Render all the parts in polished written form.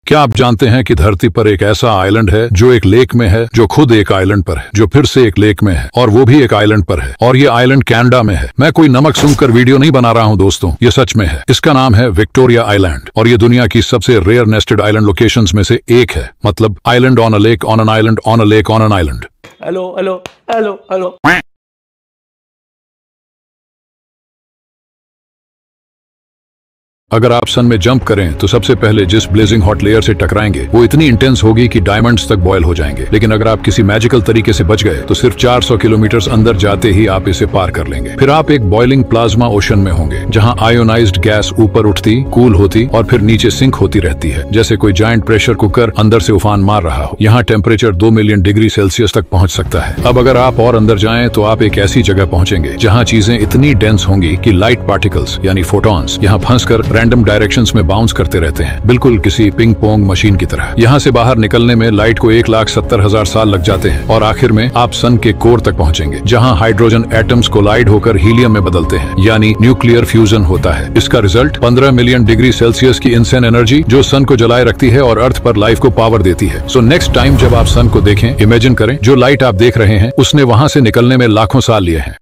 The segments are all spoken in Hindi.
क्या आप जानते हैं कि धरती पर एक ऐसा आइलैंड है जो एक लेक में है, जो खुद एक आइलैंड पर है, जो फिर से एक लेक में है और वो भी एक आइलैंड पर है, और ये आइलैंड कनाडा में है। मैं कोई नमक सूंघकर वीडियो नहीं बना रहा हूँ दोस्तों, ये सच में है। इसका नाम है विक्टोरिया आइलैंड और ये दुनिया की सबसे रेयर नेस्टेड आइलैंड लोकेशंस में से एक है। मतलब island on a lake on an island on a lake on an island. Hello hello hello hello. अगर आप सन में जंप करें तो सबसे पहले जिस ब्लेजिंग हॉट लेयर से टकराएंगे वो इतनी इंटेंस होगी कि डायमंड्स तक बॉयल हो जाएंगे। लेकिन अगर आप किसी मैजिकल तरीके से बच गए तो सिर्फ 400 किलोमीटर अंदर जाते ही आप इसे पार कर लेंगे। फिर आप एक बॉइलिंग प्लाज्मा ओशन में होंगे, जहां आयोनाइज्ड गैस ऊपर उठती, कूल होती और फिर नीचे सिंक होती रहती है, जैसे कोई जायंट प्रेशर कुकर अंदर से उफान मार रहा हो। यहाँ टेम्परेचर 2 मिलियन डिग्री सेल्सियस तक पहुंच सकता है। अब अगर आप और अंदर जाएं तो आप एक ऐसी जगह पहुंचेंगे जहां चीजें इतनी डेंस होंगी कि लाइट पार्टिकल्स यानी फोटॉन्स यहाँ फंसकर रैंडम डायरेक्शंस में बाउंस करते रहते हैं, बिल्कुल किसी पिंग पोंग मशीन की तरह। यहाँ से बाहर निकलने में लाइट को 1,70,000 साल लग जाते हैं और आखिर में आप सन के कोर तक पहुंचेंगे, जहाँ हाइड्रोजन एटम्स कोलाइड होकर हीलियम में बदलते हैं, यानी न्यूक्लियर फ्यूजन होता है। इसका रिजल्ट 15 मिलियन डिग्री सेल्सियस की इनसेन एनर्जी जो सन को जलाए रखती है और अर्थ पर लाइफ को पावर देती है। सो नेक्स्ट टाइम जब आप सन को देखें, इमेजिन करें जो लाइट आप देख रहे हैं उसने वहां से निकलने में लाखों साल लिए हैं।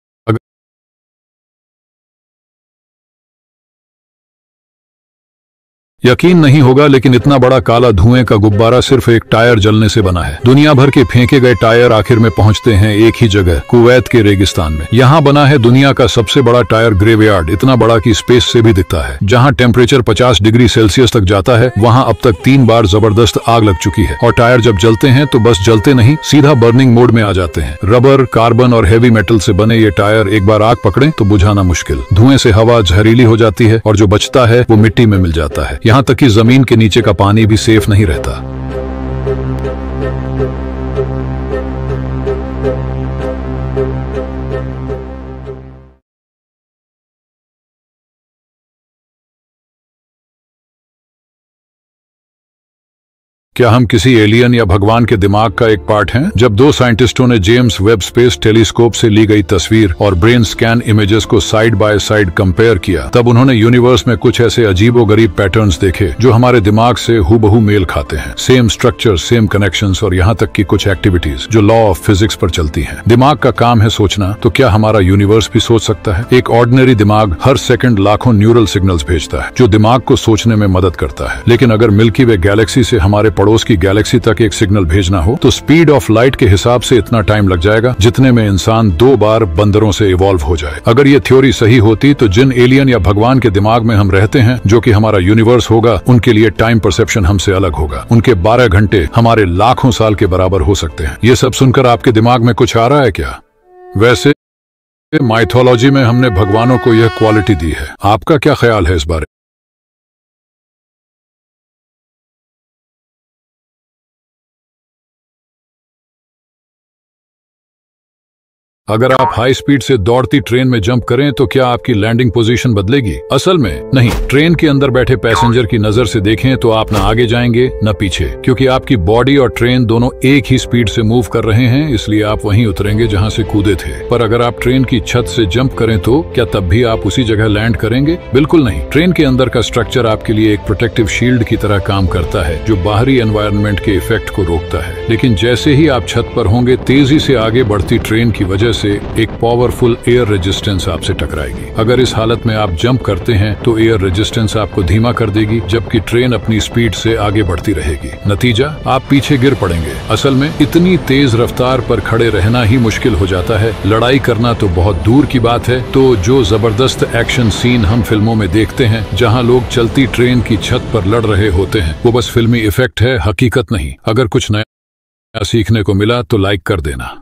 यकीन नहीं होगा लेकिन इतना बड़ा काला धुएं का गुब्बारा सिर्फ एक टायर जलने से बना है। दुनिया भर के फेंके गए टायर आखिर में पहुंचते हैं एक ही जगह, कुवैत के रेगिस्तान में। यहाँ बना है दुनिया का सबसे बड़ा टायर ग्रेवयार्ड, इतना बड़ा कि स्पेस से भी दिखता है। जहाँ टेम्परेचर 50 डिग्री सेल्सियस तक जाता है, वहाँ अब तक 3 बार जबरदस्त आग लग चुकी है। और टायर जब जलते हैं तो बस जलते नहीं, सीधा बर्निंग मोड में आ जाते हैं। रबर, कार्बन और हेवी मेटल से बने ये टायर एक बार आग पकड़े तो बुझाना मुश्किल। धुएं से हवा जहरीली हो जाती है और जो बचता है वो मिट्टी में मिल जाता है। यहाँ तक कि जमीन के नीचे का पानी भी सेफ नहीं रहता। क्या हम किसी एलियन या भगवान के दिमाग का एक पार्ट हैं? जब 2 साइंटिस्टों ने जेम्स वेब स्पेस टेलीस्कोप से ली गई तस्वीर और ब्रेन स्कैन इमेजेस को साइड बाय साइड कंपेयर किया, तब उन्होंने यूनिवर्स में कुछ ऐसे अजीबोगरीब पैटर्न्स देखे जो हमारे दिमाग से हूबहू मेल खाते हैं। सेम स्ट्रक्चर, सेम कनेक्शंस और यहाँ तक कि कुछ एक्टिविटीज जो लॉ ऑफ फिजिक्स पर चलती हैं। दिमाग का काम है सोचना, तो क्या हमारा यूनिवर्स भी सोच सकता है? एक ऑर्डिनरी दिमाग हर सेकंड लाखों न्यूरल सिग्नल्स भेजता है जो दिमाग को सोचने में मदद करता है। लेकिन अगर मिल्की वे गैलेक्सी से हमारे पड़ोस की गैलेक्सी तक एक सिग्नल भेजना हो तो स्पीड ऑफ लाइट के हिसाब से इतना टाइम लग जाएगा जितने में इंसान 2 बार बंदरों से इवॉल्व हो जाए। अगर ये थ्योरी सही होती तो जिन एलियन या भगवान के दिमाग में हम रहते हैं, जो कि हमारा यूनिवर्स होगा, उनके लिए टाइम परसेप्शन हमसे अलग होगा। उनके 12 घंटे हमारे लाखों साल के बराबर हो सकते हैं। ये सब सुनकर आपके दिमाग में कुछ आ रहा है क्या? वैसे माइथोलॉजी में हमने भगवानों को यह क्वालिटी दी है। आपका क्या ख्याल है इस बारे? अगर आप हाई स्पीड से दौड़ती ट्रेन में जंप करें तो क्या आपकी लैंडिंग पोजीशन बदलेगी? असल में नहीं। ट्रेन के अंदर बैठे पैसेंजर की नजर से देखें तो आप न आगे जाएंगे न पीछे, क्योंकि आपकी बॉडी और ट्रेन दोनों एक ही स्पीड से मूव कर रहे हैं, इसलिए आप वहीं उतरेंगे जहां से कूदे थे। पर अगर आप ट्रेन की छत से जंप करें तो क्या तब भी आप उसी जगह लैंड करेंगे? बिल्कुल नहीं। ट्रेन के अंदर का स्ट्रक्चर आपके लिए एक प्रोटेक्टिव शील्ड की तरह काम करता है जो बाहरी एनवायरनमेंट के इफेक्ट को रोकता है। लेकिन जैसे ही आप छत पर होंगे, तेजी से आगे बढ़ती ट्रेन की वजह से एक पावरफुल एयर रेजिस्टेंस आपसे टकराएगी। अगर इस हालत में आप जंप करते हैं तो एयर रेजिस्टेंस आपको धीमा कर देगी, जबकि ट्रेन अपनी स्पीड से आगे बढ़ती रहेगी। नतीजा, आप पीछे गिर पड़ेंगे। असल में इतनी तेज रफ्तार पर खड़े रहना ही मुश्किल हो जाता है, लड़ाई करना तो बहुत दूर की बात है। तो जो जबरदस्त एक्शन सीन हम फिल्मों में देखते हैं, जहां लोग चलती ट्रेन की छत पर लड़ रहे होते हैं, वो बस फिल्मी इफेक्ट है, हकीकत नहीं। अगर कुछ नया सीखने को मिला तो लाइक कर देना।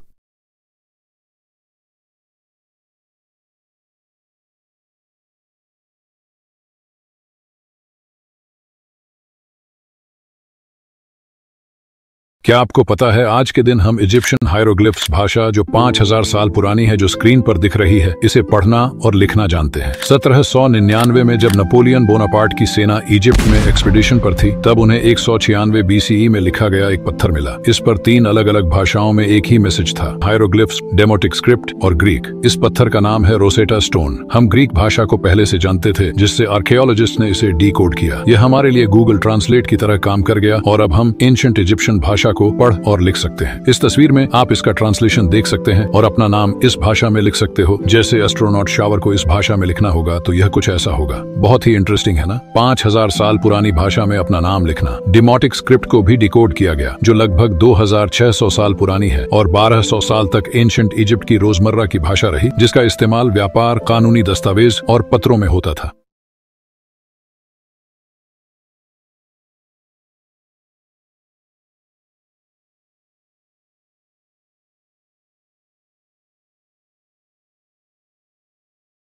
क्या आपको पता है आज के दिन हम इजिप्शियन हायरोग्लिफ्स भाषा जो 5000 साल पुरानी है जो स्क्रीन पर दिख रही है इसे पढ़ना और लिखना जानते हैं। 1799 में जब नेपोलियन बोनापार्ट की सेना इजिप्ट में एक्सपीडिशन पर थी तब उन्हें 196 BCE में लिखा गया एक पत्थर मिला। इस पर 3 अलग अलग भाषाओं में एक ही मैसेज था, हायरोग्लिफ्स, डेमोटिक स्क्रिप्ट और ग्रीक। इस पत्थर का नाम है रोसेटा स्टोन। हम ग्रीक भाषा को पहले से जानते थे जिससे आर्कियोलॉजिस्ट ने इसे डिकोड किया। यह हमारे लिए गूगल ट्रांसलेट की तरह काम कर गया और अब हम एंशिएंट इजिप्शियन भाषा को पढ़ और लिख सकते हैं। इस तस्वीर में आप इसका ट्रांसलेशन देख सकते हैं और अपना नाम इस भाषा में लिख सकते हो। जैसे एस्ट्रोनॉट शावर को इस भाषा में लिखना होगा तो यह कुछ ऐसा होगा। बहुत ही इंटरेस्टिंग है ना? 5000 साल पुरानी भाषा में अपना नाम लिखना। डेमोटिक स्क्रिप्ट को भी डिकोड किया गया जो लगभग 2600 साल पुरानी है और 1200 साल तक एंशिएंट इजिप्ट की रोजमर्रा की भाषा रही, जिसका इस्तेमाल व्यापार, कानूनी दस्तावेज और पत्रों में होता था।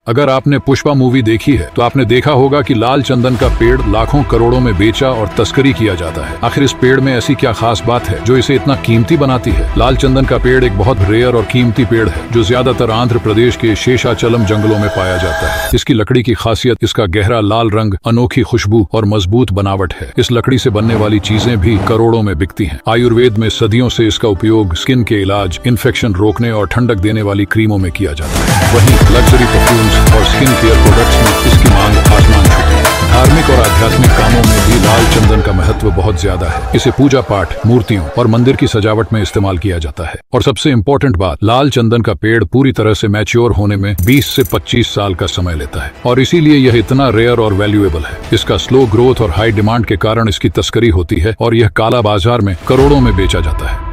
अगर आपने पुष्पा मूवी देखी है तो आपने देखा होगा कि लाल चंदन का पेड़ लाखों करोड़ों में बेचा और तस्करी किया जाता है। आखिर इस पेड़ में ऐसी क्या खास बात है जो इसे इतना कीमती बनाती है? लाल चंदन का पेड़ एक बहुत रेयर और कीमती पेड़ है जो ज्यादातर आंध्र प्रदेश के शेषाचलम जंगलों में पाया जाता है। इसकी लकड़ी की खासियत इसका गहरा लाल रंग, अनोखी खुशबू और मजबूत बनावट है। इस लकड़ी से बनने वाली चीजें भी करोड़ों में बिकती हैं। आयुर्वेद में सदियों से इसका उपयोग स्किन के इलाज, इन्फेक्शन रोकने और ठंडक देने वाली क्रीमों में किया जाता है। वहीं लग्जरी परफ्यूम्स और स्किन केयर प्रोडक्ट्स में इसकी मांग आसमान छूती है। धार्मिक और आध्यात्मिक कामों में भी लाल चंदन का महत्व बहुत ज्यादा है। इसे पूजा पाठ, मूर्तियों और मंदिर की सजावट में इस्तेमाल किया जाता है। और सबसे इम्पोर्टेंट बात, लाल चंदन का पेड़ पूरी तरह से मैच्योर होने में 20 से 25 साल का समय लेता है और इसीलिए यह इतना रेयर और वैल्यूएबल है। इसका स्लो ग्रोथ और हाई डिमांड के कारण इसकी तस्करी होती है और यह काला बाजार में करोड़ों में बेचा जाता है।